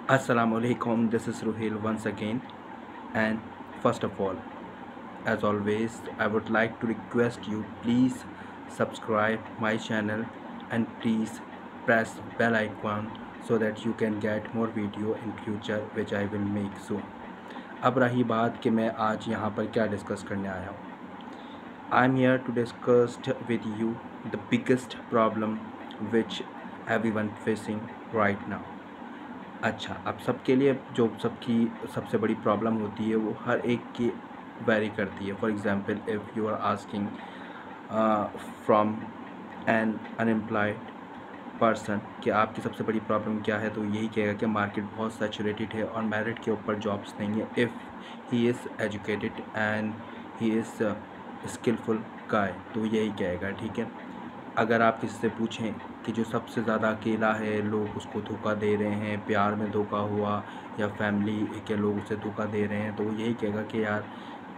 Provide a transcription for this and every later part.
Assalamu alaikum, this is Ruhil once again. And first of all, as always, I would like to request you please subscribe my channel and please press bell icon so that you can get more video in future which I will make soon. अब रही बात कि मैं आज यहाँ पर क्या discuss करने आया हूँ. I am here to discuss with you the biggest problem which everyone facing right now. अच्छा, अब सबके लिए जो सबकी सबसे बड़ी प्रॉब्लम होती है वो हर एक की वेरी करती है. For example, if you are asking from an unemployed person कि आपकी सबसे बड़ी प्रॉब्लम क्या है, तो यही कहेगा कि मार्केट बहुत सैचुरेटेड है और मेरिट के ऊपर जॉब्स नहीं है. If he is educated and he is skilful guy, तो यही कहेगा. ठीक है, अगर आप किसी से पूछें कि जो सबसे ज़्यादा अकेला है, लोग उसको धोखा दे रहे हैं, प्यार में धोखा हुआ या फैमिली के लोग उसे धोखा दे रहे हैं, तो वो यही कहेगा कि यार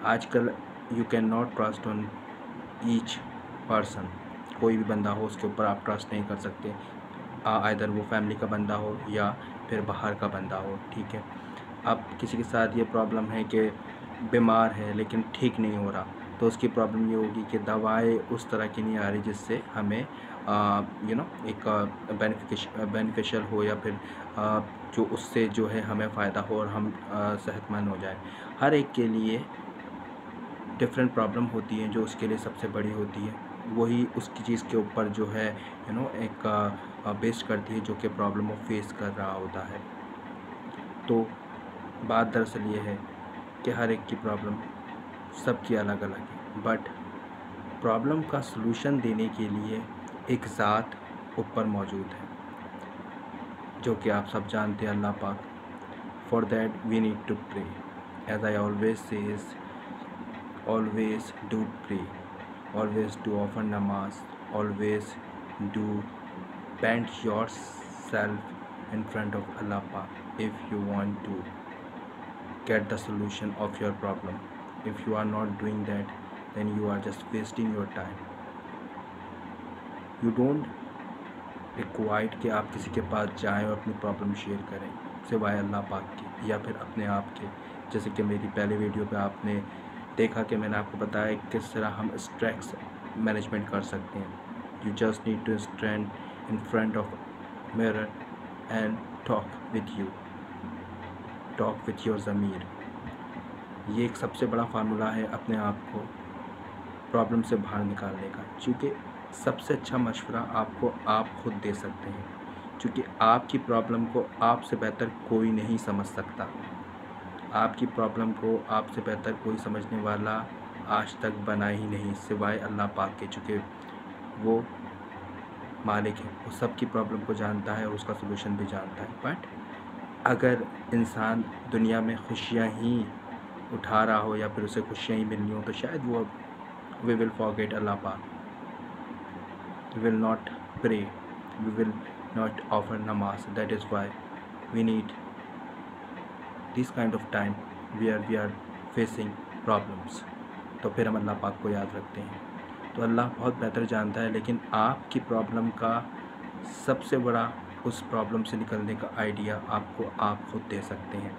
आजकल you can not trust on each person. कोई भी बंदा हो उसके ऊपर आप ट्रस्ट नहीं कर सकते, आइदर वो फैमिली का बंदा हो या फिर बाहर का बंदा हो. ठीक है, अब किसी के साथ ये प्रॉब्लम है कि बीमार है लेकिन ठीक नहीं हो रहा, तो उसकी प्रॉब्लम ये होगी कि दवाएं उस तरह की नहीं आ रही जिससे हमें एक बेनिफिशियल हो या फिर जो उससे जो है हमें फ़ायदा हो और हम सेहतमंद हो जाए. हर एक के लिए डिफरेंट प्रॉब्लम होती है. जो उसके लिए सबसे बड़ी होती है वही उसकी चीज़ के ऊपर जो है एक बेस्ड करती है जो कि प्रॉब्लम वो फेस कर रहा होता है. तो बात दरअसल ये है कि हर एक की प्रॉब्लम सबकी अलग अलग है, बट प्रॉब्लम का सलूशन देने के लिए एक ज़ात ऊपर मौजूद है जो कि आप सब जानते हैं, अल्लाह पाक. For that we need to pray. As I always says, always do pray, always do offer नमाज, always do bend your self in front of अल्लाह पाक if you want to get the solution of your problem. If you are not doing that, then you are just wasting your time. You don't require कि आप किसी के पास जाएं और अपनी problem share करें सिवाय अल्लाह पाक के या फिर अपने आप के. जैसे कि मेरी पहले वीडियो पे आपने देखा कि मैंने आपको बताया किस तरह हम स्ट्रेस मैनेजमेंट कर सकते हैं. You just need to stand in front of mirror and talk with you. Talk with your ज़मीर. ये एक सबसे बड़ा फार्मूला है अपने आप को प्रॉब्लम से बाहर निकालने का, क्योंकि सबसे अच्छा मशवरा आपको आप खुद दे सकते हैं, क्योंकि आपकी प्रॉब्लम को आपसे बेहतर कोई नहीं समझ सकता. आपकी प्रॉब्लम को आपसे बेहतर कोई समझने वाला आज तक बना ही नहीं सिवाय अल्लाह पाक के, चूँकि वो मालिक है, वो सबकी प्रॉब्लम को जानता है और उसका सलूशन भी जानता है. बट अगर इंसान दुनिया में खुशियाँ ही उठा रहा हो या फिर उसे खुशियाँ ही मिलनी हो, तो शायद वो वी विल फॉरगेट अल्लाह पाक, we will not pray, we will not offer नमाज. That is why we need this kind of time where we are facing problems. तो फिर हम अल्लाह पाक को याद रखते हैं. तो अल्लाह बहुत बेहतर जानता है, लेकिन आपकी प्रॉब्लम का सबसे बड़ा उस प्रॉब्लम से निकलने का आइडिया आपको आप खुद दे सकते हैं.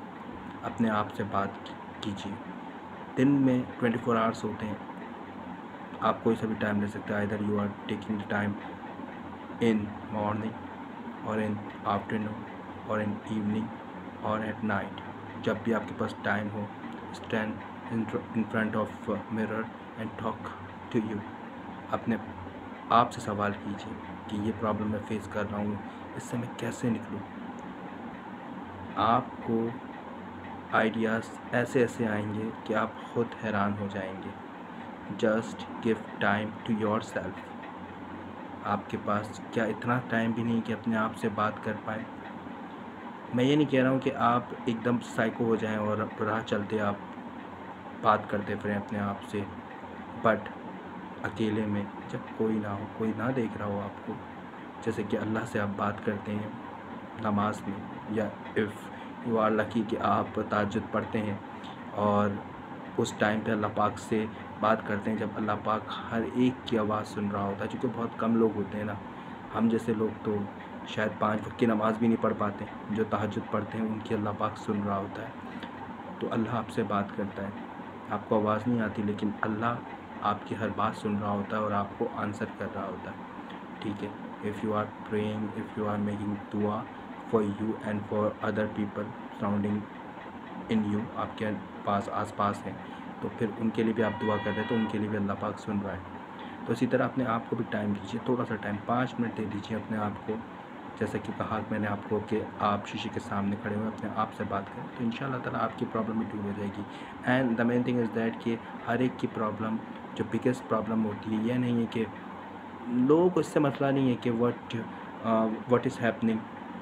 अपने आप से बात कीजिए. दिन में 24 आवर्स होते हैं, आप कोई सा भी टाइम ले सकते हैं. Either you are taking the time in morning और इन आफ्टरनून और इन इवनिंग और एट नाइट. जब भी आपके पास टाइम हो, stand in front of mirror and talk to you. अपने आप से सवाल कीजिए कि ये प्रॉब्लम मैं फेस कर रहा हूँ, इससे मैं कैसे निकलूँ. आपको आइडियाज़ ऐसे ऐसे आएंगे कि आप ख़ुद हैरान हो जाएंगे. Just give time to your yourself पास क्या इतना टाइम भी नहीं कि अपने आप से बात कर पाएँ. मैं ये नहीं कह रहा हूँ कि आप एकदम साइको हो जाएं और राह चलते आप बात करते फिरें अपने आप से, बट अकेले में जब कोई ना हो, कोई ना देख रहा हो आपको, जैसे कि अल्लाह से आप बात करते हैं नमाज में, या इफ़ यू आर लकी कि आप तहज्जुद पढ़ते हैं और उस टाइम पे अल्लाह पाक से बात करते हैं जब अल्लाह पाक हर एक की आवाज़ सुन रहा होता है. क्योंकि बहुत कम लोग होते हैं ना, हम जैसे लोग तो شاید 5 وقت کی نماز بھی نہیں پڑھ پاتے، جو تہجد پڑھتے ہیں ان کی اللہ پاک سن رہا ہوتا ہے. تو اللہ آپ سے بات کرتا ہے، آپ کو آواز نہیں آتی لیکن اللہ آپ کی ہر بات سن رہا ہوتا ہے اور آپ کو آنسر کر رہا ہوتا ہے. ٹھیک ہے. if you are praying, if you are making dua for you and for other people surrounding in you، آپ کے پاس آس پاس ہیں، تو پھر ان کے لیے بھی آپ دعا کر رہے ہیں تو ان کے لیے بھی اللہ پاک سن رہا ہے. تو اسی طرح اپنے آپ کو بھی ٹائم دیجیے، تھوڑا سا ٹائم، 5 منٹ دے دیجیے اپنے آپ کو. جیسا کہ کہا میں نے آپ کو کہ آپ شیشے کے سامنے کھڑے ہوئے اپنے آپ سے بات کریں تو انشاءاللہ تعالیٰ آپ کی پرابلم بھی دور ہو جائے گی. And the main thing is that کہ ہر ایک کی پرابلم جو بگیسٹ پرابلم ہوتی ہے یہ نہیں ہے کہ لوگوں کو اس سے مسئلہ نہیں ہے کہ what is happening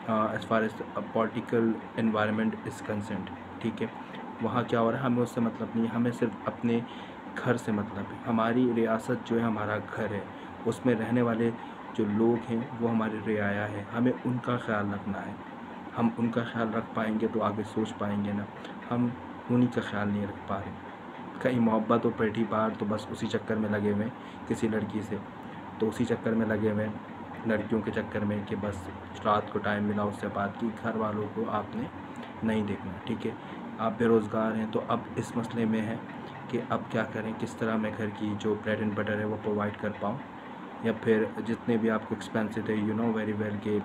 as far as political environment is concerned. ٹھیک ہے، وہاں کیا ہو رہا ہے ہمیں اس سے مطلب نہیں ہے، ہمیں صرف اپنے گھر سے مطلب ہے. ہماری ریاست جو ہے ہمارا گھر ہے، اس میں رہنے والے جو لوگ ہیں وہ ہماری رعایا ہے، ہمیں ان کا خیال رکھنا ہے. ہم ان کا خیال رکھ پائیں گے تو آگے سوچ پائیں گے نا. ہم انہی کا خیال نہیں رکھ پا رہے. کہیں محبت ہو پہلی بار تو بس اسی چکر میں لگے ہوئے کسی لڑکی سے، تو اسی چکر میں لگے ہوئے لڑکیوں کے چکر میں کہ بس رات کو ٹائم ملا اس سے بات کی. گھر والوں کو آپ نے نہیں دیکھنا. ٹھیک ہے، آپ بے روزگار ہیں تو اب اس مسئلے میں ہے کہ اب کیا کریں، کس طرح میں گھر کی جو بریڈ اینڈ بٹر ہے وہ پرووائڈ کر پاؤں، یا پھر جتنے بھی آپ کو ایکسپینسو ہے یو نو ویری ویل کہ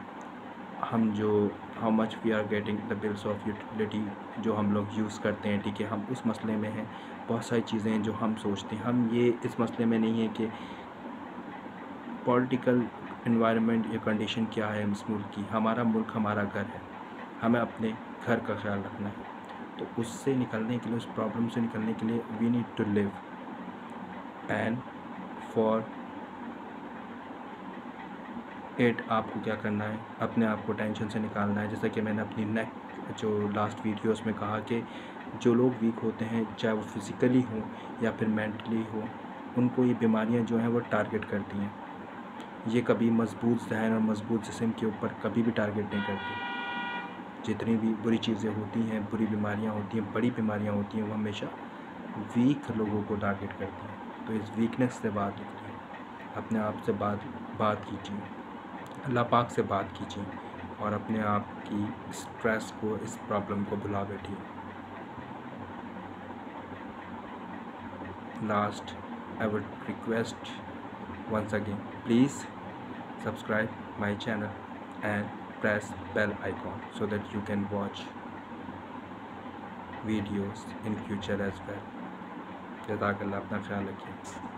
ہم جو how much we are getting the bliss of utility جو ہم لوگ یوز کرتے ہیں. ٹھیک ہے، ہم اس مسئلے میں ہیں. بہت ساری چیزیں ہیں جو ہم سوچتے ہیں. ہم یہ اس مسئلے میں نہیں ہے کہ پولیٹیکل انوائرمنٹ یا کنڈیشن کیا ہے اس ملک کی. ہمارا ملک ہمارا گھر ہے، ہمیں اپنے گھر کا خیال رکھنا ہے. تو اس سے نکلنے کے لیے، اس پرابلم سے نکلنے کے لیے we need to leave. And for it آپ کو کیا کرنا ہے، اپنے آپ کو ٹینشن سے نکالنا ہے. جیسا کہ میں نے اپنی جو لاسٹ ویڈیوز میں کہا کہ جو لوگ ویک ہوتے ہیں چاہے وہ فزیکلی ہوں یا پھر مینٹلی ہوں، ان کو یہ بیماریاں جو ہیں وہ ٹارگٹ کرتی ہیں. یہ کبھی مضبوط ذہن اور مضبوط جسم کے اوپر کبھی بھی ٹارگٹ نہیں کرتی. جتنی بھی بری چیزیں ہوتی ہیں، بری بیماریاں ہوتی ہیں، بڑی بیماریاں ہوتی ہیں، وہ ہمیشہ ویک لوگوں کو ٹارگٹ کرتی ہیں. تو اس ویکنیس سے بات نکلیے، اپنے آپ سے بات کیجیے، اللہ پاک سے بات کیجیے اور اپنے آپ کی اسٹریس کو، اس پرابلم کو بھلا بیٹھیے. Last I would request once again, please subscribe my channel and press bell icon so that you can watch videos in future as well. جزاک اللہ، اپنا خیال رکھیے.